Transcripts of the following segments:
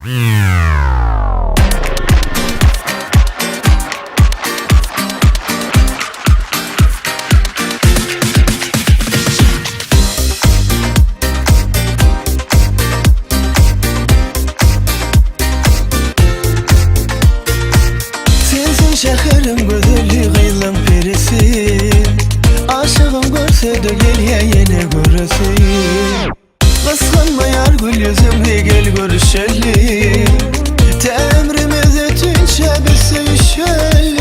Şehrim güzelliği kıyılan perisi, aşığım görse de gel ya yine göresin. Kıskanma yar gül yüzümle gel görüşelim. Temrimiz etince biz sevişelim.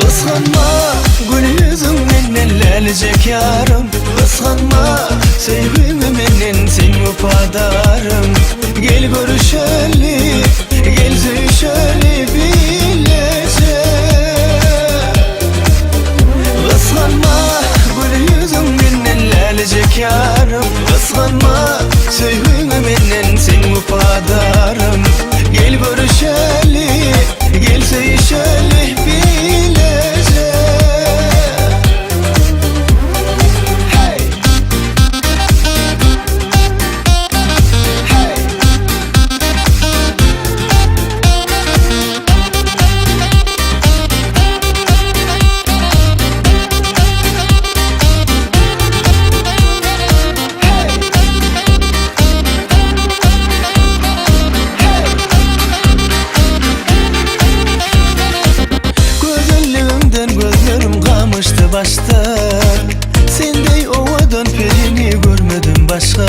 Kıskanma gül yüzümle ellenecek yarım. Kıskanma sevgimi menin sen mupadarım. Gel görüşelim, gel sevişelim. Yarım kıskanma sevgimi menin sen mupadarım. Gel görüşelim, gel sevişelim bilece. Hey. Hey. Başta sendey ovadan perini görmedim başka.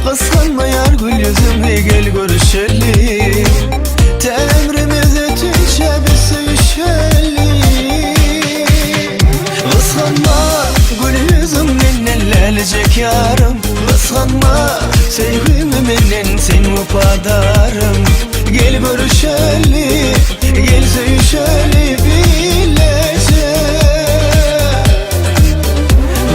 Kıskanma yar gül yüzümle gel görüşelim. Temrimiz etince biz sevişelim. Kıskanma gül yüzümle ellenecek yarım. Kıskanma sevgimi menin sen mupadarım. Gel görüşelim, gel sevişelim bilece.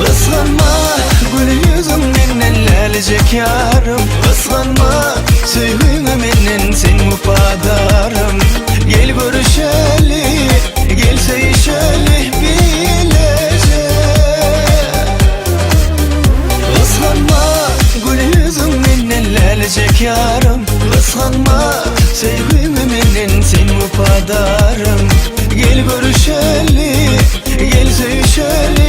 Kıskanma gül yüzümden ellenecek yarım. Kıskanma sevgimi menin sen mupadarım. Gel görüşelim, gel sevişelim bilece. Kıskanma gül yüzümden ellenecek yarım. Kıskanma sevgimi menin sen mupadarım. Gel görüşelim, gel sevişelim.